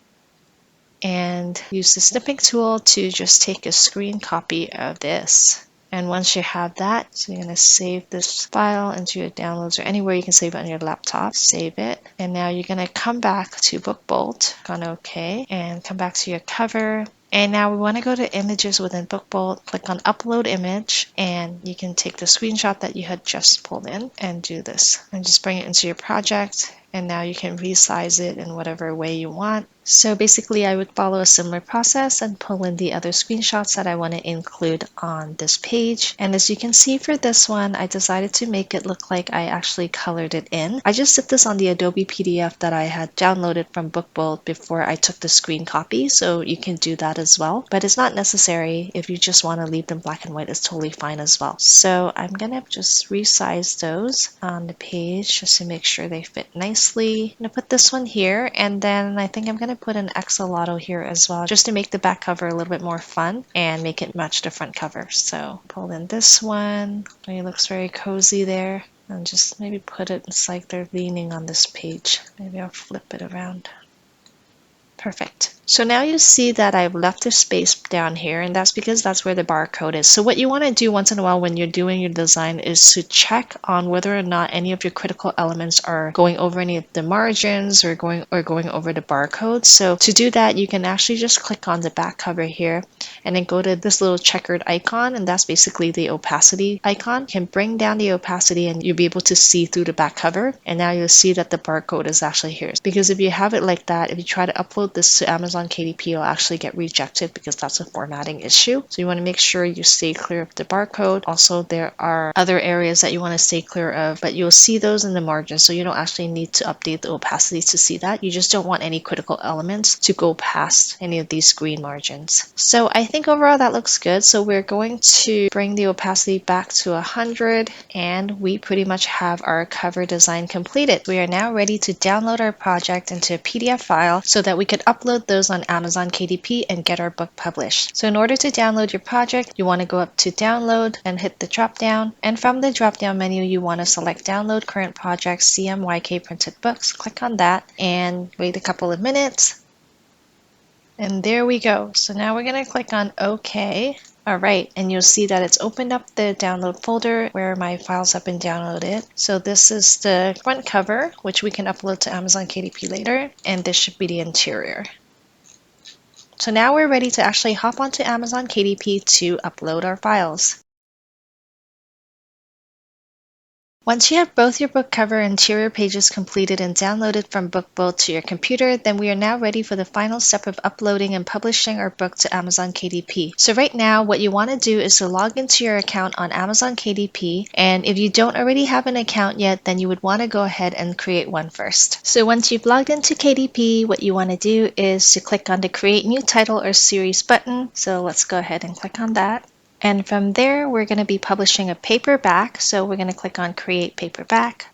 and use the snipping tool to just take a screen copy of this. And once you have that, so you're going to save this file into your downloads or anywhere you can save it on your laptop. Save it. And now you're going to come back to bookbolt, on OK, and come back to your cover. And now we want to go to images within bookbolt, click on upload image, and you can take the screenshot that you had just pulled in and do this. And just bring it into your project. And now you can resize it in whatever way you want. So basically I would follow a similar process and pull in the other screenshots that I want to include on this page. And as you can see for this one, I decided to make it look like I actually colored it in. I just did this on the Adobe PDF that I had downloaded from bookbolt before I took the screen copy, so you can do that as well. But it's not necessary. If you just want to leave them black and white, it's totally fine as well. So I'm going to just resize those on the page just to make sure they fit nicely. I'm going to put this one here, and then I think I'm going to to put an axolotl here as well, just to make the back cover a little bit more fun and make it match the front cover. So pull in this one. It looks very cozy there. And just maybe put it, it's like they're leaning on this page. Maybe I'll flip it around. Perfect. So now you see that I've left a space down here, and that's because that's where the barcode is. So what you want to do once in a while when you're doing your design is to check on whether or not any of your critical elements are going over any of the margins or going over the barcode. So to do that, you can actually just click on the back cover here and then go to this little checkered icon, and that's basically the opacity icon. You can bring down the opacity and you'll be able to see through the back cover, and now you'll see that the barcode is actually here. Because if you have it like that, if you try to upload this to Amazon KDP, it'll actually get rejected because that's a formatting issue. So you want to make sure you stay clear of the barcode. Also, there are other areas that you want to stay clear of, but you'll see those in the margins, so you don't actually need to update the opacity to see that. You just don't want any critical elements to go past any of these green margins. So I think overall that looks good. So we're going to bring the opacity back to 100, and we pretty much have our cover design completed. We are now ready to download our project into a PDF file so that we could upload those on Amazon KDP and get our book published. So in order to download your project, you want to go up to download and hit the drop down, and from the drop down menu you want to select download current project CMYK printed books. Click on that and wait a couple of minutes, and there we go. So now we're going to click on OK. Alright, and you'll see that it's opened up the download folder where my files have been downloaded. So this is the front cover, which we can upload to Amazon KDP later, and this should be the interior. So now we're ready to actually hop onto Amazon KDP to upload our files. Once you have both your book cover and interior pages completed and downloaded from bookbolt to your computer, then we are now ready for the final step of uploading and publishing our book to Amazon KDP. So right now, what you want to do is to log into your account on Amazon KDP, and if you don't already have an account yet, then you would want to go ahead and create one first. So once you've logged into KDP, what you want to do is to click on the Create New Title or Series button. So let's go ahead and click on that. And from there, we're going to be publishing a paperback. So we're going to click on Create Paperback.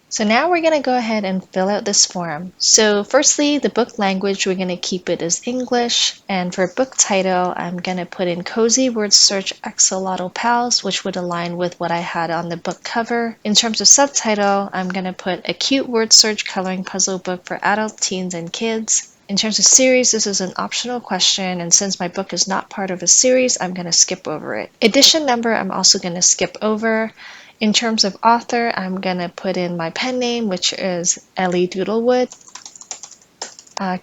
So now we're going to go ahead and fill out this form. So firstly, the book language, we're going to keep it as English. And for book title, I'm going to put in Cozy Word Search Axolotl Pals, which would align with what I had on the book cover. In terms of subtitle, I'm going to put a cute word search coloring puzzle book for adult, teens, and kids. In terms of series, this is an optional question, and since my book is not part of a series, I'm going to skip over it. Edition number, I'm also going to skip over. In terms of author, I'm going to put in my pen name, which is Ellie Doodlewood.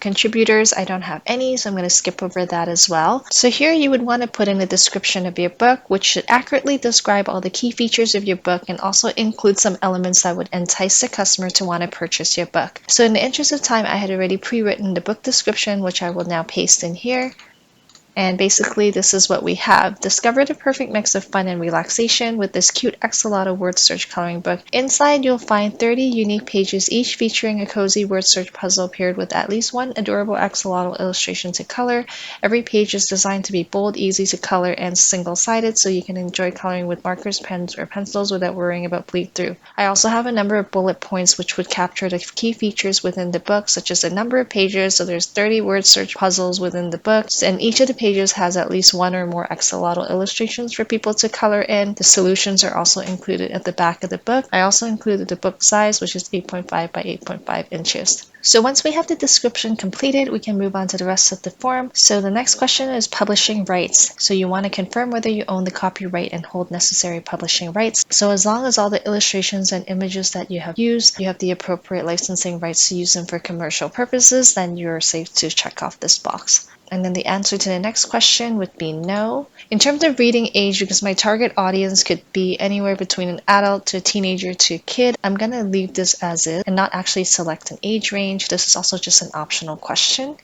Contributors, I don't have any, so I'm going to skip over that as well. So here you would want to put in a description of your book, which should accurately describe all the key features of your book and also include some elements that would entice the customer to want to purchase your book. So in the interest of time, I had already pre-written the book description, which I will now paste in here. And basically, this is what we have. Discover the perfect mix of fun and relaxation with this cute axolotl word search coloring book. Inside, you'll find 30 unique pages, each featuring a cozy word search puzzle paired with at least one adorable axolotl illustration to color. Every page is designed to be bold, easy to color, and single-sided, so you can enjoy coloring with markers, pens, or pencils without worrying about bleed through. I also have a number of bullet points which would capture the key features within the book, such as the number of pages. So there's 30 word search puzzles within the book, and each of the pages has at least one or more axolotl illustrations for people to color in. The solutions are also included at the back of the book. I also included the book size, which is 8.5 by 8.5 inches. So once we have the description completed, we can move on to the rest of the form. So the next question is publishing rights. So you want to confirm whether you own the copyright and hold necessary publishing rights. So as long as all the illustrations and images that you have used, you have the appropriate licensing rights to use them for commercial purposes, then you're safe to check off this box. And then the answer to the next question would be no. In terms of reading age, because my target audience could be anywhere between an adult to a teenager to a kid, I'm going to leave this as is and not actually select an age range. This is also just an optional question.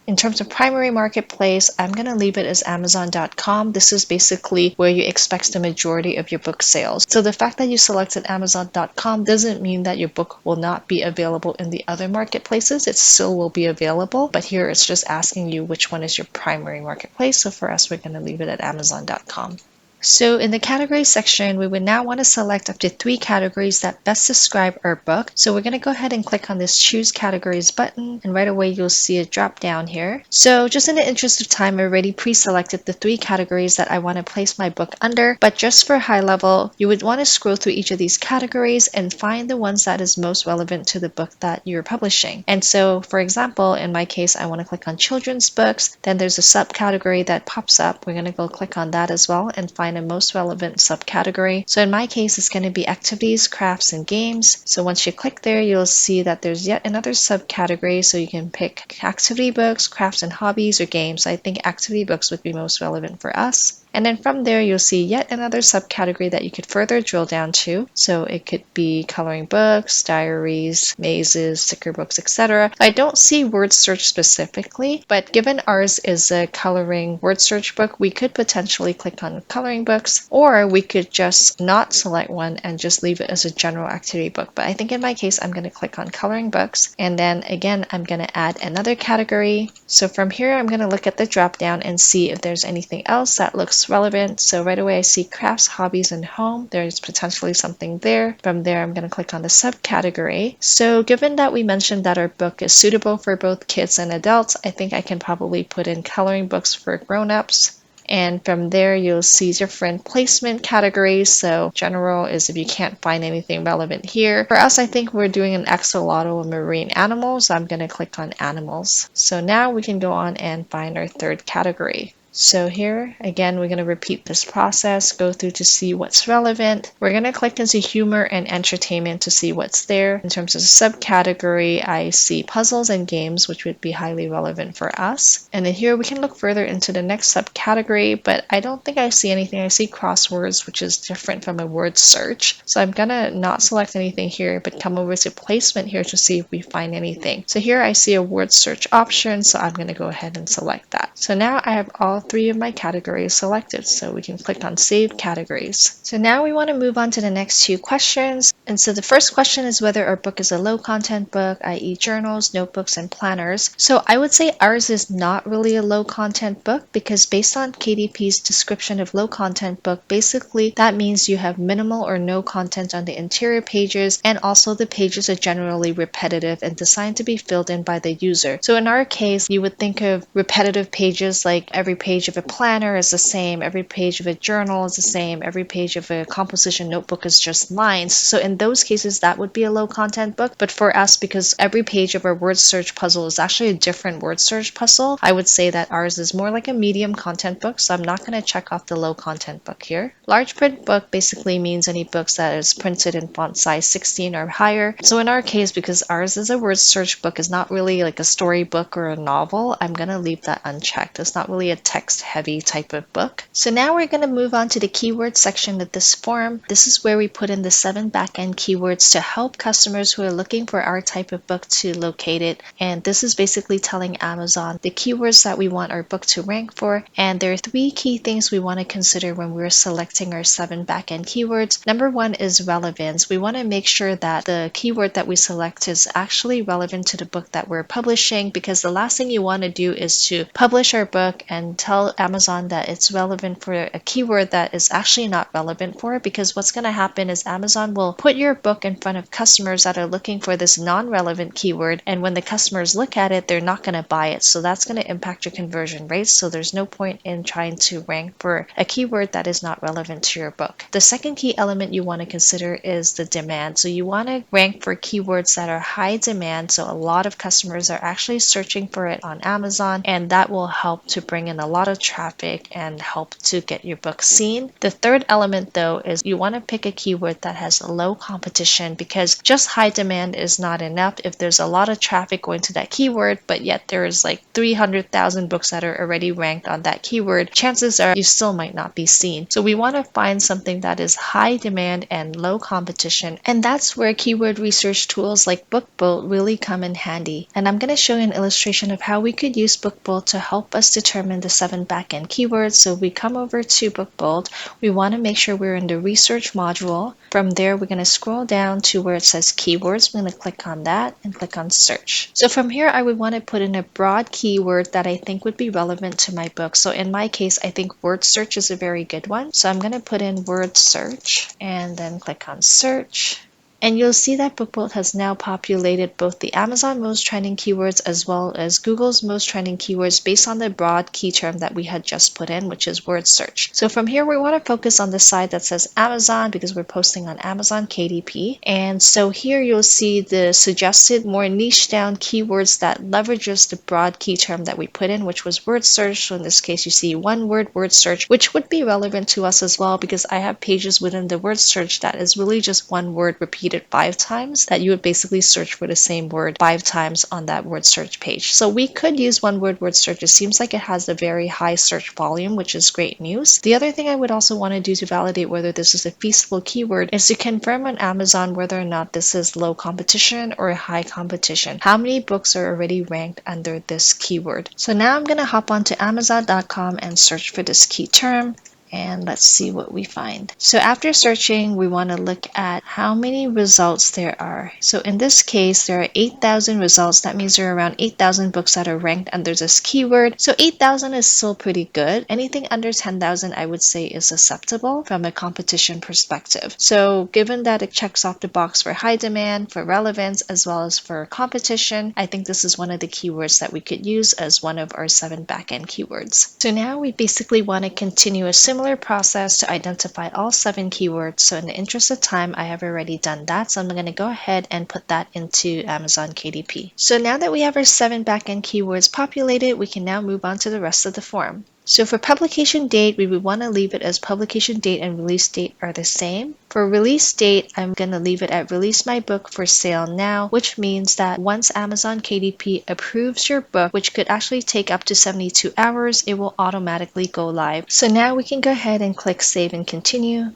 In terms of primary marketplace, I'm going to leave it as Amazon.com. This is basically where you expect the majority of your book sales. So the fact that you selected Amazon.com doesn't mean that your book will not be available in the other marketplaces. It still will be available, but here it's just asking you which one is your primary marketplace. So for us, we're going to leave it at Amazon.com. So in the category section, we would now want to select up to 3 categories that best describe our book. So we're going to go ahead and click on this choose categories button, and right away you'll see a drop down here. So just in the interest of time, I already pre-selected the 3 categories that I want to place my book under, but just for high level, you would want to scroll through each of these categories and find the ones that is most relevant to the book that you're publishing. And so for example, in my case, I want to click on children's books, then there's a subcategory that pops up. We're going to go click on that as well and find a most relevant subcategory. So in my case, it's going to be activities, crafts, and games. So once you click there, you'll see that there's yet another subcategory. So you can pick activity books, crafts and hobbies, or games. I think activity books would be most relevant for us. And then from there, you'll see yet another subcategory that you could further drill down to. So it could be coloring books, diaries, mazes, sticker books, etc. I don't see word search specifically, but given ours is a coloring word search book, we could potentially click on coloring books, or we could just not select one and just leave it as a general activity book. But I think in my case, I'm going to click on coloring books. And then again, I'm going to add another category. So from here, I'm going to look at the drop down and see if there's anything else that looks relevant. So right away I see crafts, hobbies, and home. There's potentially something there. From there I'm going to click on the subcategory. So given that we mentioned that our book is suitable for both kids and adults, I think I can probably put in coloring books for grown-ups. And from there you'll see different placement categories. So general is if you can't find anything relevant here. For us, I think we're doing an axolotl and marine animals. So I'm going to click on animals. So now we can go on and find our third category. So here, again, we're going to repeat this process, go through to see what's relevant. We're going to click into humor and entertainment to see what's there. In terms of subcategory, I see puzzles and games, which would be highly relevant for us. And then here we can look further into the next subcategory, but I don't think I see anything. I see crosswords, which is different from a word search. So I'm going to not select anything here, but come over to placement here to see if we find anything. So here I see a word search option, so I'm going to go ahead and select that. So now I have all 3 of my categories selected, so we can click on Save Categories. So now we want to move on to the next 2 questions. And so the first question is whether our book is a low content book, i.e. journals, notebooks, and planners. So I would say ours is not really a low content book, because based on KDP's description of low content book, basically that means you have minimal or no content on the interior pages, and also the pages are generally repetitive and designed to be filled in by the user. So in our case, you would think of repetitive pages like every page of a planner is the same, every page of a journal is the same, every page of a composition notebook is just lines. So in those cases, that would be a low content book. But for us, because every page of our word search puzzle is actually a different word search puzzle, I would say that ours is more like a medium content book. So I'm not going to check off the low content book here. Large print book basically means any books that is printed in font size 16 or higher. So in our case, because ours is a word search book, is not really like a storybook or a novel, I'm going to leave that unchecked. It's not really a text heavy type of book. So now we're going to move on to the keyword section of this form. This is where we put in the 7 backend keywords to help customers who are looking for our type of book to locate it. And this is basically telling Amazon the keywords that we want our book to rank for. And there are 3 key things we want to consider when we're selecting our 7 backend keywords. Number 1 is relevance. We want to make sure that the keyword that we select is actually relevant to the book that we're publishing, because the last thing you want to do is to publish our book and tell Amazon that it's relevant for a keyword that is actually not relevant for it, because what's going to happen is Amazon will put your book in front of customers that are looking for this non-relevant keyword, and when the customers look at it, they're not going to buy it. So that's going to impact your conversion rates. So there's no point in trying to rank for a keyword that is not relevant to your book. The second key element you want to consider is the demand. So you want to rank for keywords that are high demand, so a lot of customers are actually searching for it on Amazon, and that will help to bring in a lot of traffic and help to get your book seen. The third element though is you want to pick a keyword that has low competition, because just high demand is not enough. If there's a lot of traffic going to that keyword, but yet there's like 300,000 books that are already ranked on that keyword, chances are you still might not be seen. So we want to find something that is high demand and low competition, and that's where keyword research tools like bookbolt really come in handy. And I'm going to show you an illustration of how we could use bookbolt to help us determine the 7 backend keywords. So we come over to bookbolt. We want to make sure we're in the research module. From there, we're going to scroll down to where it says keywords. We're going to click on that and click on search. So from here, I would want to put in a broad keyword that I think would be relevant to my book. So in my case, I think word search is a very good one. So I'm going to put in word search and then click on search. And you'll see that bookbolt has now populated both the Amazon most trending keywords as well as Google's most trending keywords based on the broad key term that we had just put in, which is word search. So from here, we want to focus on the side that says Amazon because we're posting on Amazon KDP. And so here you'll see the suggested more niche down keywords that leverages the broad key term that we put in, which was word search. So in this case, you see one word search, which would be relevant to us as well because I have pages within the word search that is really just one word repeated 5 times, that you would basically search for the same word 5 times on that word search page. So we could use one word search. It seems like it has a very high search volume, which is great news. The other thing I would also want to do to validate whether this is a feasible keyword is to confirm on Amazon whether or not this is low competition or high competition. How many books are already ranked under this keyword? So now I'm going to hop onto Amazon.com and search for this key term. And let's see what we find. So after searching, we want to look at how many results there are. So in this case, there are 8,000 results. That means there are around 8,000 books that are ranked under this keyword. So 8,000 is still pretty good. Anything under 10,000, I would say, is acceptable from a competition perspective. So given that it checks off the box for high demand, for relevance, as well as for competition, I think this is one of the keywords that we could use as one of our 7 backend keywords. So now we basically want to continue a similar process to identify all 7 keywords. So in the interest of time, I have already done that. So I'm going to go ahead and put that into Amazon KDP. So now that we have our 7 backend keywords populated, we can now move on to the rest of the form. So for publication date, we would want to leave it as publication date and release date are the same. For release date, I'm going to leave it at release my book for sale now, which means that once Amazon KDP approves your book, which could actually take up to 72 hours, it will automatically go live. So now we can go ahead and click save and continue.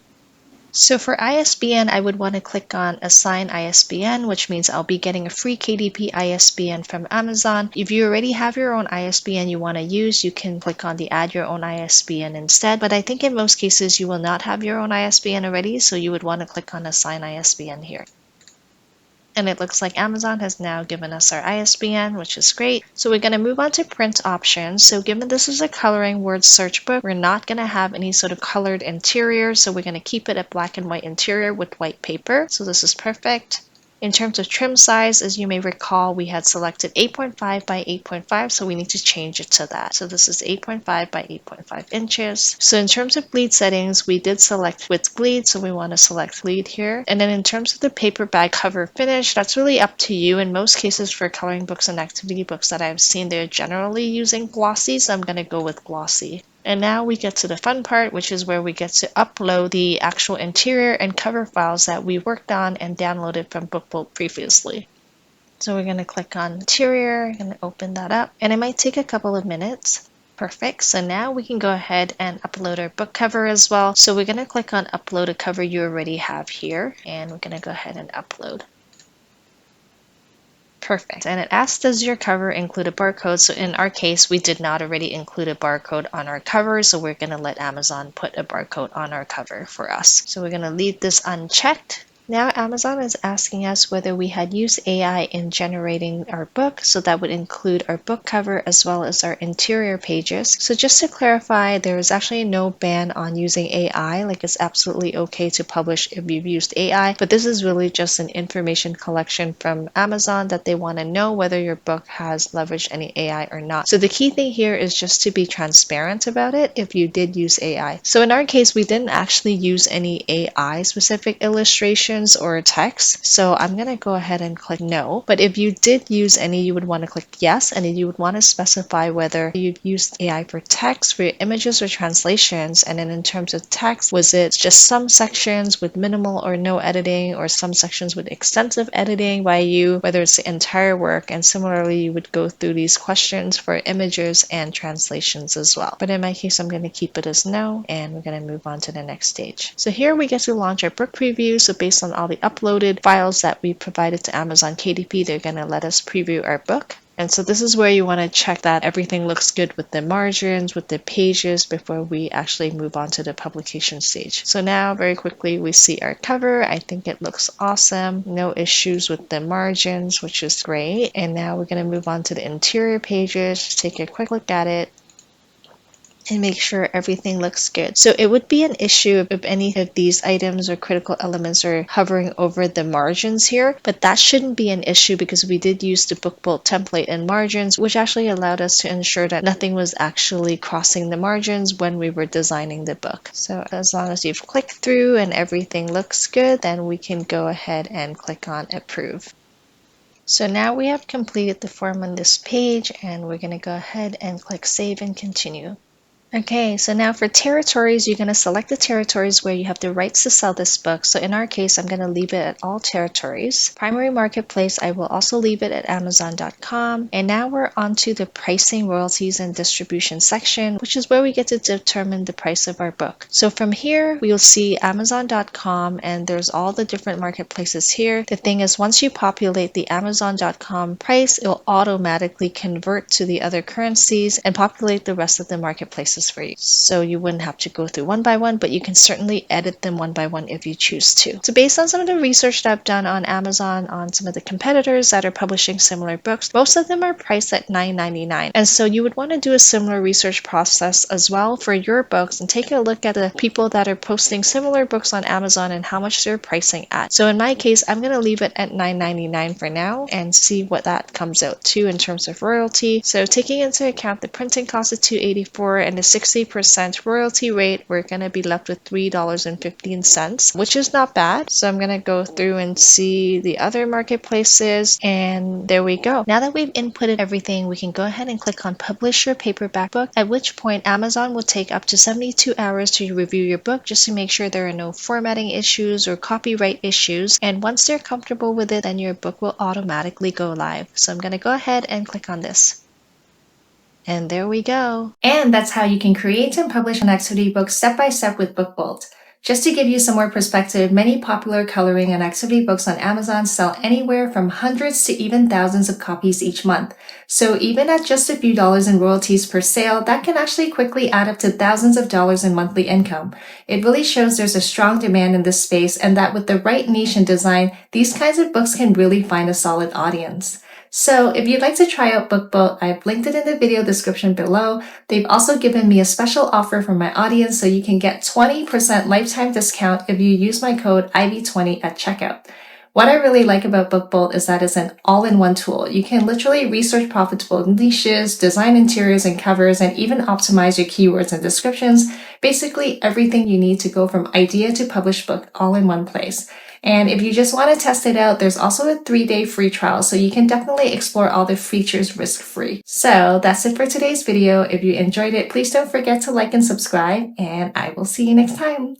So for ISBN, I would want to click on Assign ISBN, which means I'll be getting a free KDP ISBN from Amazon. If you already have your own ISBN you want to use, you can click on the Add Your Own ISBN instead. But I think in most cases you will not have your own ISBN already, so you would want to click on Assign ISBN here. And it looks like Amazon has now given us our ISBN, which is great. So we're going to move on to print options. So given this is a coloring word search book, we're not going to have any sort of colored interior. So we're going to keep it a black and white interior with white paper. So this is perfect. In terms of trim size, as you may recall, we had selected 8.5 by 8.5, so we need to change it to that. So this is 8.5 by 8.5 inches. So in terms of bleed settings, we did select width bleed, so we want to select bleed here. And then in terms of the paperback cover finish, that's really up to you. In most cases for coloring books and activity books that I've seen, they're generally using glossy, so I'm going to go with glossy. And now we get to the fun part, which is where we get to upload the actual interior and cover files that we worked on and downloaded from bookbolt previously. So we're going to click on interior and open that up, and it might take a couple of minutes. Perfect. So now we can go ahead and upload our book cover as well. So we're going to click on upload a cover you already have here, and we're going to go ahead and upload. Perfect. And it asks, does your cover include a barcode? So in our case, we did not already include a barcode on our cover, so we're going to let Amazon put a barcode on our cover for us. So we're going to leave this unchecked. Now Amazon is asking us whether we had used AI in generating our book, so that would include our book cover as well as our interior pages. So just to clarify, there is actually no ban on using AI, like it's absolutely okay to publish if you've used AI, but this is really just an information collection from Amazon that they want to know whether your book has leveraged any AI or not. So the key thing here is just to be transparent about it if you did use AI. So in our case, we didn't actually use any AI specific illustrations or text, so I'm going to go ahead and click no. But if you did use any, you would want to click yes, and then you would want to specify whether you've used AI for text, for your images or translations. And then in terms of text, was it just some sections with minimal or no editing, or some sections with extensive editing by you, whether it's the entire work? And similarly, you would go through these questions for images and translations as well. But in my case, I'm going to keep it as no, and we're going to move on to the next stage. So here we get to launch our book preview. So based on all the uploaded files that we provided to Amazon KDP, they're going to let us preview our book. And so this is where you want to check that everything looks good with the margins, with the pages, before we actually move on to the publication stage. So now very quickly we see our cover. I think it looks awesome. No issues with the margins, which is great. And now we're going to move on to the interior pages. Just take a quick look at it and make sure everything looks good. So it would be an issue if any of these items or critical elements are hovering over the margins here, but that shouldn't be an issue because we did use the bookbolt template and margins, which actually allowed us to ensure that nothing was actually crossing the margins when we were designing the book. So as long as you've clicked through and everything looks good, then we can go ahead and click on approve. So now we have completed the form on this page, and we're going to go ahead and click save and continue. Okay, so now for territories, you're going to select the territories where you have the rights to sell this book. So in our case, I'm going to leave it at all territories. Primary marketplace, I will also leave it at Amazon.com. And now we're on to the pricing, royalties, and distribution section, which is where we get to determine the price of our book. So from here, we'll see Amazon.com, and there's all the different marketplaces here. The thing is, once you populate the Amazon.com price, it'll automatically convert to the other currencies and populate the rest of the marketplaces for you. So you wouldn't have to go through one by one, but you can certainly edit them one by one if you choose to. So based on some of the research that I've done on Amazon, on some of the competitors that are publishing similar books, most of them are priced at $9.99. And so you would want to do a similar research process as well for your books and take a look at the people that are posting similar books on Amazon and how much they're pricing at. So in my case, I'm going to leave it at $9.99 for now and see what that comes out to in terms of royalty. So taking into account the printing cost of $2.84 and the 60% royalty rate, we're going to be left with $3.15, which is not bad. So I'm going to go through and see the other marketplaces, and there we go. Now that we've inputted everything, we can go ahead and click on publish your paperback book, at which point Amazon will take up to 72 hours to review your book just to make sure there are no formatting issues or copyright issues. And once they're comfortable with it, then your book will automatically go live. So I'm going to go ahead and click on this. And there we go. And that's how you can create and publish an activity book step by step with bookbolt. Just to give you some more perspective, many popular coloring and activity books on Amazon sell anywhere from hundreds to even thousands of copies each month. So even at just a few dollars in royalties per sale, that can actually quickly add up to thousands of dollars in monthly income. It really shows there's a strong demand in this space, and that with the right niche and design, these kinds of books can really find a solid audience. So if you'd like to try out bookbolt, I've linked it in the video description below. They've also given me a special offer for my audience, so you can get 20% lifetime discount if you use my code IB20 at checkout. What I really like about bookbolt is that it's an all-in-one tool. You can literally research profitable niches, design interiors and covers, and even optimize your keywords and descriptions. Basically everything you need to go from idea to published book all in one place. And if you just want to test it out, there's also a 3-day free trial, so you can definitely explore all the features risk-free. So that's it for today's video. If you enjoyed it, please don't forget to like and subscribe, and I will see you next time.